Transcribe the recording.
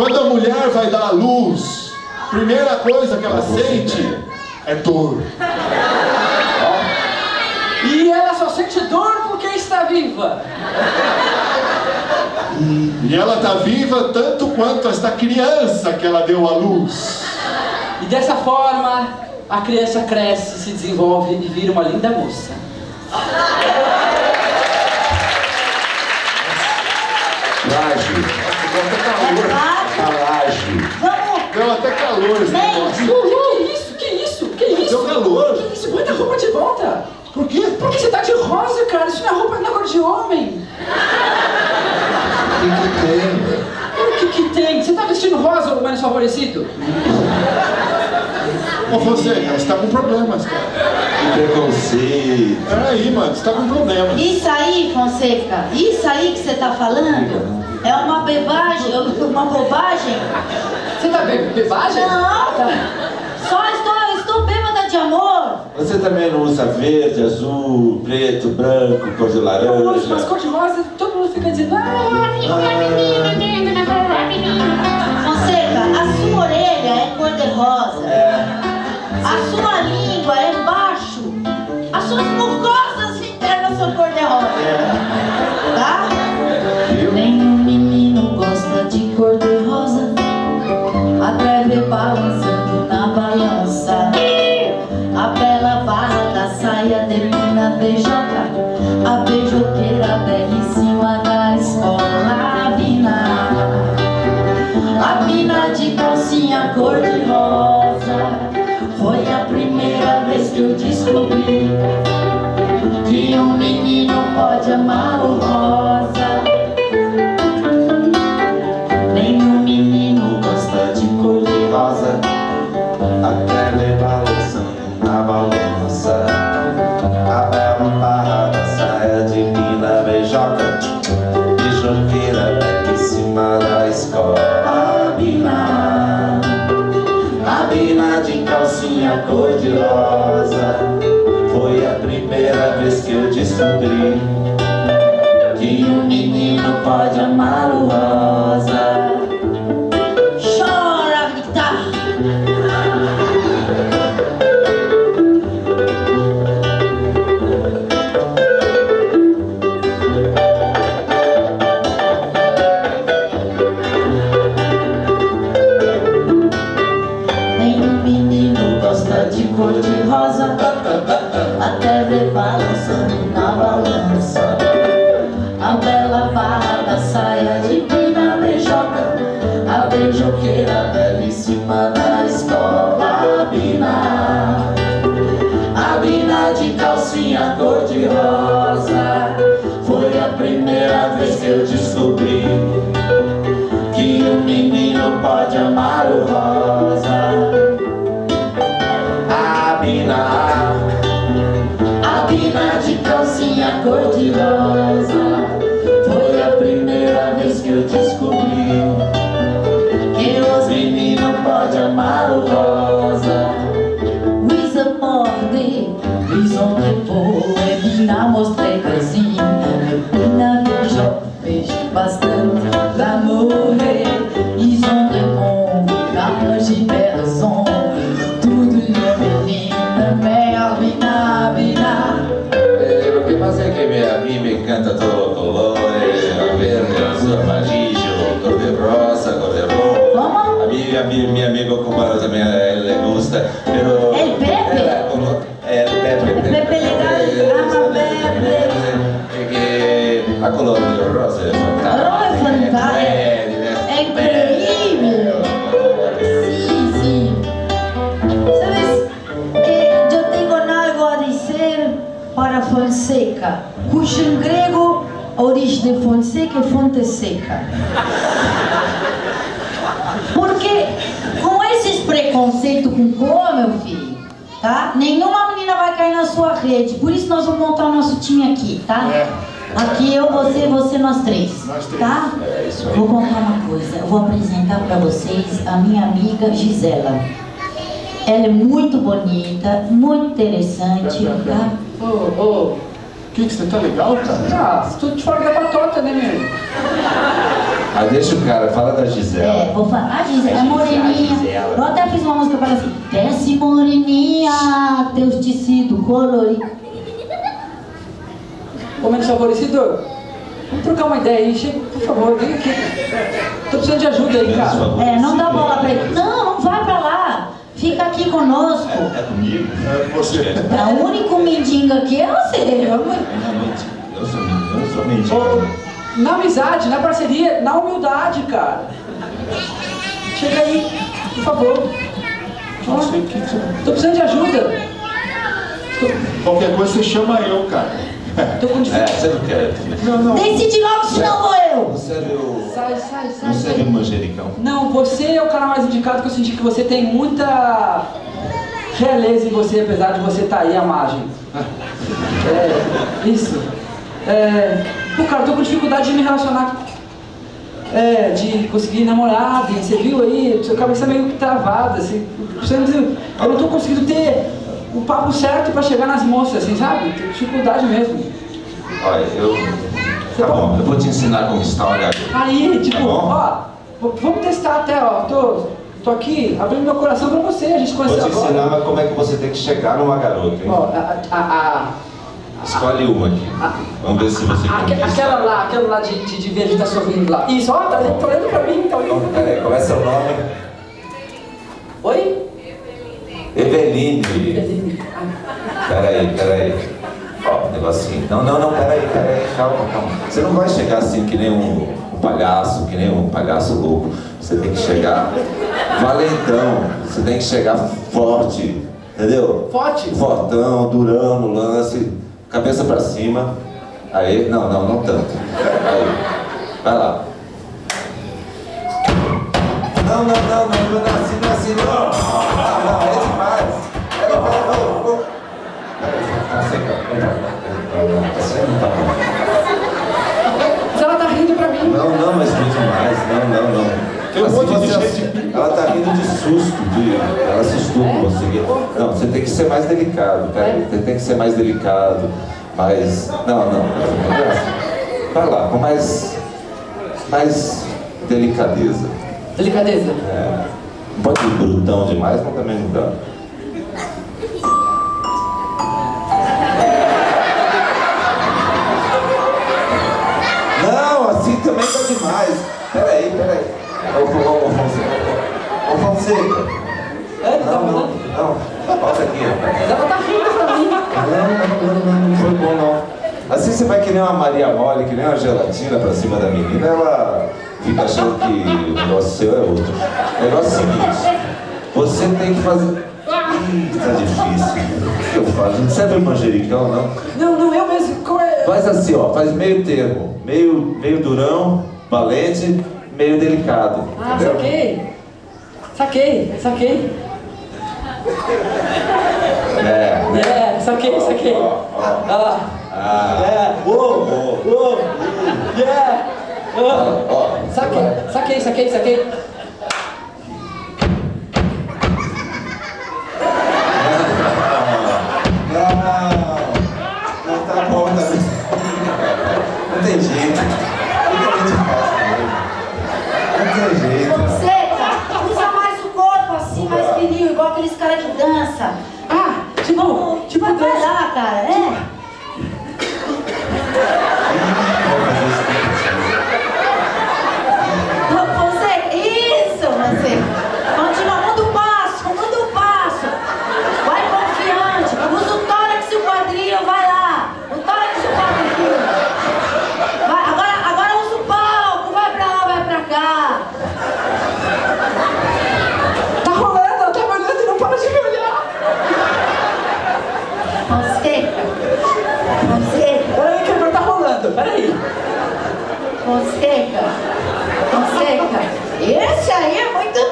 Quando a mulher vai dar à luz, a primeira coisa que ela sente é dor. E ela só sente dor porque está viva. E ela está viva tanto quanto esta criança que ela deu à luz. E dessa forma, a criança cresce, se desenvolve e vira uma linda moça. Laje. Deu até calor esse negócio. Que isso? Deu calor. Que isso? Põe a roupa de volta. Por quê? Porque você tá de rosa, cara. Isso não é roupa, não é cor de homem. O O que tem? Você tá vestindo rosa, o menos favorecido? Ô, Fonseca, você tá com problemas, cara. Que preconceito. Peraí, mano, você tá com problemas. Isso aí, Fonseca, isso aí que você tá falando é uma bobagem, Você tá bebagem? Não, só estou bêbada de amor. Você também não usa verde, azul, preto, branco, cor de laranja? Eu uso umas cor de rosa, todo mundo fica dizendo... Fonseca, a sua orelha é cor de rosa. A sua língua é baixo. As suas mucosas internas são cor de rosa. Tá? Nenhum menino gosta de cor de rosa. Até ver balançando na balança. A bela barra da saia de mina beijoca. A beijoqueira belíssima da escola. A mina de calcinha cor de rosa. Foi a primeira vez que eu descobri que um menino pode amar o rosa. Nenhum menino gosta de cor de rosa. Até ver balançando na balança. A bela barra da saia de mina beijoca. Beijoqueira belíssima da escola. A mina de calcinha cor de rosa. Foi a primeira vez que eu descobri que um menino pode amar o rosa. Chora, guitarra. Nenhum menino gosta de cor de rosa. Até ver balançando na balança. A bela barra da saia de mina beijoca. A beijoqueira belíssima da escola. A mina de calcinha cor de rosa. Foi a primeira vez que eu descobri que um menino pode amar o rosa. A mina de calcinha cor de rosa. Foi a primeira vez que eu descobri que os meninos podem amar o rosa. With a party, ils ont des poèmes. Mina mostrei coisinha. Mina beijou bastante l'amour. Ils ont des bons villages de personnes. Tudo é menina, minha mina. Lo que pasa es que a mí me encanta todos los colores, a verde, azul, amarillo, cor de rosa, cor de rojo. ¿Cómo? A mi amigo cubano también a él le gusta, pero... ¿El Pepe? El Pepe. Pepe le ama verde. Es que a color de rosa es fantástico. Rosa es fantástico. É increíble. Sí, sí. ¿Sabes? Yo tengo algo a decir para Fonseca, cujo em grego a origem de Fonseca é fonte seca. Porque com esses preconceitos com cor, meu filho, tá? Nenhuma menina vai cair na sua rede. Por isso nós vamos montar o nosso time aqui, tá? Aqui eu, você, nós três, tá? É isso aí. Vou contar uma coisa, eu vou apresentar para vocês a minha amiga Gisela. Ela é muito bonita, muito interessante, tá? Ô, Que você tá legal, cara? tudo de fora da patota, né, meu? Ah, deixa o cara, fala da Gisela. Vou falar. A Gisela, a moreninha. Eu até fiz uma música para ela assim: desce moreninha, teus tecidos coloridos. Ô, menos favorecedor, vamos trocar uma ideia aí, chega, por favor, vem aqui. Tô precisando de ajuda aí, cara. Não dá bola pra ele. Não vai pra lá. Fica aqui conosco. É comigo? É com você. O único mendigo aqui é você. Eu sou mendigo. Ô, na amizade, na parceria, na humildade, cara. Chega aí, por favor. Tô precisando de ajuda. Qualquer coisa você chama eu, cara. Tô com dificuldade. Você não quer? Não. Decide logo, senão vou eu. Você é meu... Sai. Você é meu manjericão. Não, você é o cara mais indicado, que eu senti que você tem muita realeza em você, apesar de você estar aí à margem. Isso. Pô, cara, eu tô com dificuldade de me relacionar, de conseguir namorada, você viu aí, sua cabeça meio que travada, assim, eu não tô conseguindo ter o papo certo pra chegar nas moças, assim, sabe? Tô com dificuldade mesmo. Olha, Tá bom, eu vou te ensinar a conquistar uma garota. Aí, tipo, Tá vamos testar até, ó, tô aqui abrindo meu coração pra você, a gente Vou conheceu te agora. ensinar como é que você tem que chegar numa garota, hein? Ó, Escolhe uma aqui. Vamos ver se você conquista. aquela lá de verde tá sorrindo lá. Isso, ó, tá olhando pra mim, tá olhando. Peraí, qual é seu nome? Oi? Eveline. Peraí. Ó, um negocinho. Não, peraí, calma. Você não vai chegar assim que nem um palhaço louco. Você tem que chegar valentão. Você tem que chegar forte, entendeu? Forte? Fortão, durão no lance, cabeça pra cima. Aí, não tanto. Aí, vai lá. Não, assim não. Não, é demais. Mas ela tá rindo pra mim. Não, mas foi demais. Não. Tem um monte de gente. Ela tá rindo de susto, ela assustou com você. Não, você tem que ser mais delicado, peraí. Você tem que ser mais delicado, mas... Não. Vai lá, com mais delicadeza. Delicadeza? Não pode ir brutão demais, mas também não dá. Não, assim também tá demais. Peraí. Ô Fonseca. Não. Volta aqui, rapaz. Mas ela tá rindo pra mim. Não foi bom não. Assim você vai que nem uma Maria Mole, que nem uma gelatina pra cima da menina, ela fica achando que o negócio seu é outro. O negócio é o seguinte, você tem que fazer... Tá difícil. O que eu faço? Não serve manjericão, não? Não, eu mesmo. Qual é? Faz assim, ó, faz meio termo. Meio durão, valente, meio delicado. Ah, entendeu? Saquei. Saquei. Não tá bom também. Não tem jeito. Não tem jeito. Fonseca, usa mais o corpo assim, mais viril, igual aqueles caras que dançam. Tipo Vai dança. lá, cara, Fonseca, isso, Fonseca. Continua, muda o passo. Vai confiante. Usa o tórax e o quadril, vai lá. O tórax e o quadril. Vai, agora usa o palco, vai pra lá, vai pra cá. Tá rolando, ela tá me olhando e não para de me olhar. Fonseca. Peraí que agora tá rolando, peraí. Fonseca. Esse aí é muito